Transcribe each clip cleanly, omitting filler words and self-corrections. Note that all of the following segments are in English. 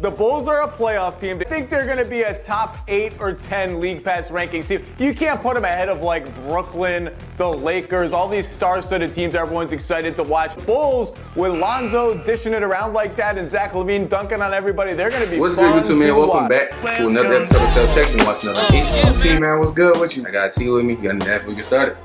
The Bulls are a playoff team. I think they're going to be a top 8 or 10 League Pass rankings team. You can't put them ahead of like Brooklyn, the Lakers, all these star-studded teams everyone's excited to watch. Bulls with Lonzo dishing it around like that and Zach LaVine dunking on everybody. They're going to be What's fun good, YouTube man? Welcome back to another episode of Self Checks and watching another T man, what's good with you? I got T with me. You got that before we get started?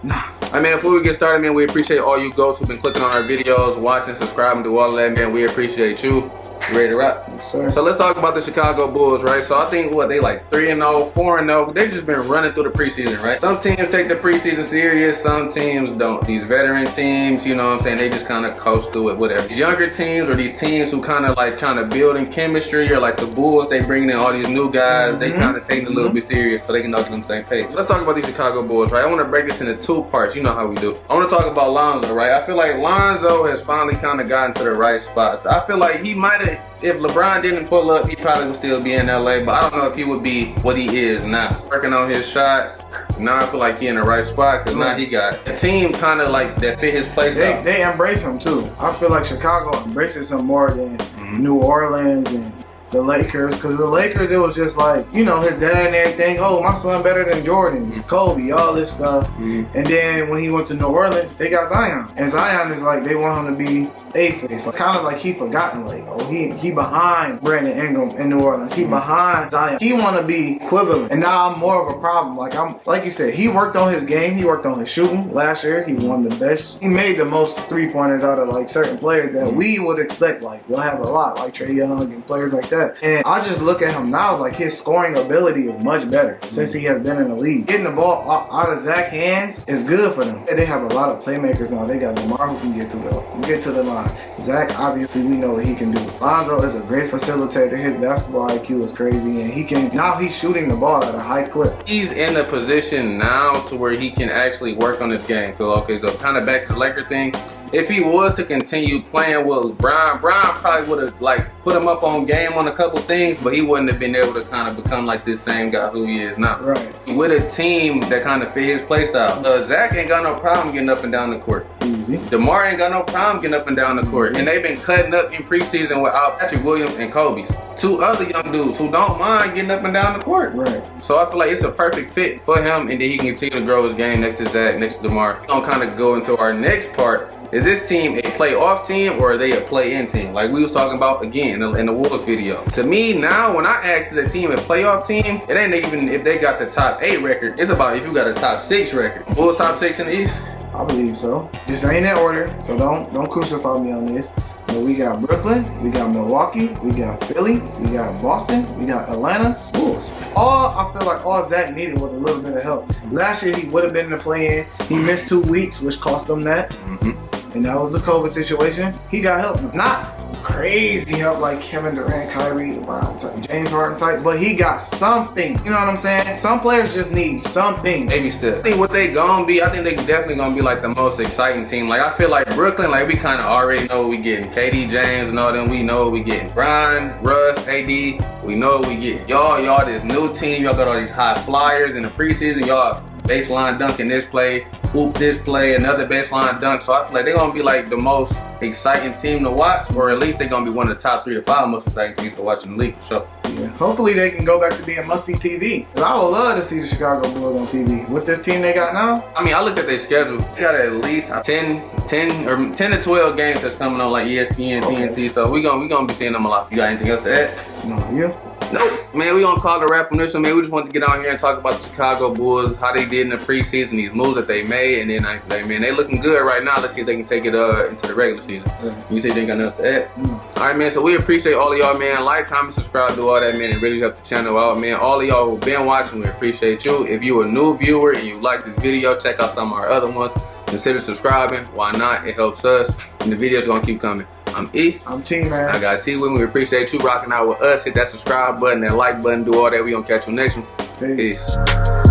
I mean, before we get started, man, we appreciate all you ghosts who've been clicking on our videos, watching, subscribing to all of that, man. We appreciate you. You ready to wrap? Yes, sir. So let's talk about the Chicago Bulls, right? So I think they like 3-0, 4-0. They've just been running through the preseason, right? Some teams take the preseason serious, some teams don't. These veteran teams, you know what I'm saying, they just kind of coast through it, whatever. These younger teams or these teams who kind of like building chemistry, or like the Bulls, they bringing in all these new guys, they kind of taking it a little bit serious so they can all get on the same page. So let's talk about these Chicago Bulls, right? I want to break this into two parts. You know how we do. I want to talk about Lonzo, right? I feel like Lonzo has finally kind of gotten to the right spot. I feel like he might have, if LeBron didn't pull up, he probably would still be in LA, but I don't know if he would be what he is now. Working on his shot, now I feel like he in the right spot, because now he got a team kind of like that fit his place out. They embrace him too. I feel like Chicago embraces him more than New Orleans and the Lakers, because the Lakers, it was just like, you know, his dad and everything. Oh, my son better than Jordan, Kobe, all this stuff. And then when he went to New Orleans, they got Zion, and Zion is like, they want him to be A-face, like, kind of like he forgotten, like, oh, he behind Brandon Ingram in New Orleans, he behind Zion. He want to be equivalent, and now I'm more of a problem. Like you said, he worked on his game, he worked on his shooting. Last year, he won the best. He made the most three-pointers out of like certain players that we would expect, like we'll have a lot, like Trae Young and players like that. And I just look at him now, like his scoring ability is much better since he has been in the league. Getting the ball out of Zach's hands is good for them. They have a lot of playmakers now. They got DeMar who can get to the line. Zach, obviously, we know what he can do. Lonzo is a great facilitator. His basketball IQ is crazy, and now he's shooting the ball at a high clip. He's in a position now to where he can actually work on his game. So kind of back to the Laker thing. If he was to continue playing with Brian probably would have like put him up on game on a couple things, but he wouldn't have been able to kind of become like this same guy who he is now. Right. With a team that kind of fit his play style. Zach ain't got no problem getting up and down the court. Easy. DeMar ain't got no problem getting up and down the court. And they've been cutting up in preseason without Patrick Williams and Kobe. Two other young dudes who don't mind getting up and down the court. Right. So I feel like it's a perfect fit for him, and then he can continue to grow his game next to Zach, next to DeMar. We're gonna kind of go into our next part. Is this team a playoff team or are they a play-in team? Like we was talking about again in the Wolves video. To me now, when I ask the team a playoff team, it ain't even if they got the top 8 record. It's about if you got a top 6 record. Bulls top 6 in the East? I believe so. This ain't in order, so don't crucify me on this. But we got Brooklyn, we got Milwaukee, we got Philly, we got Boston, we got Atlanta, Bulls. I feel like all Zach needed was a little bit of help. Last year he would have been in the play-in. He missed 2 weeks, which cost him that. And that was the COVID situation. He got help. Not crazy help like Kevin Durant, Kyrie, LeBron type, James Harden type, but he got something. You know what I'm saying? Some players just need something. Maybe still. I think what they gonna be, I think they definitely gonna be like the most exciting team. Like I feel like Brooklyn, like we kind of already know what we getting. KD, James, and all them, we know what we getting. Brian, Russ, AD, we know what we getting. Y'all this new team, y'all got all these high flyers in the preseason. Y'all baseline dunk in this play, hoop this play, another baseline dunk. So I feel like they're gonna be like the most exciting team to watch, or at least they're gonna be one of the top 3 to 5 most exciting teams to watch in the league for sure. Yeah. Hopefully they can go back to being must-see TV. Cause I would love to see the Chicago Bulls on TV. With this team they got now, I mean, I looked at their schedule. They got at least 10 to 12 games that's coming on like ESPN, TNT. So we gonna be seeing them a lot. You got anything else to add? No, you? Nope. Man, we gonna call it a wrap on this one, man. We just wanted to get on here and talk about the Chicago Bulls, how they did in the preseason, these moves that they made, and then man, they looking good right now. Let's see if they can take it into the regular season. Yeah. You say you ain't got nothing else to add? All right, man. So we appreciate all of y'all, man. Like, comment, subscribe, do all that, man. It really helps the channel out, man. All of y'all who've been watching, we appreciate you. If you're a new viewer and you like this video, check out some of our other ones. Consider subscribing. Why not? It helps us, and the videos gonna keep coming. I'm E. I'm T, man. I got T with me. We appreciate you rocking out with us. Hit that subscribe button, that like button, do all that. We gonna catch you next one. Peace. Peace.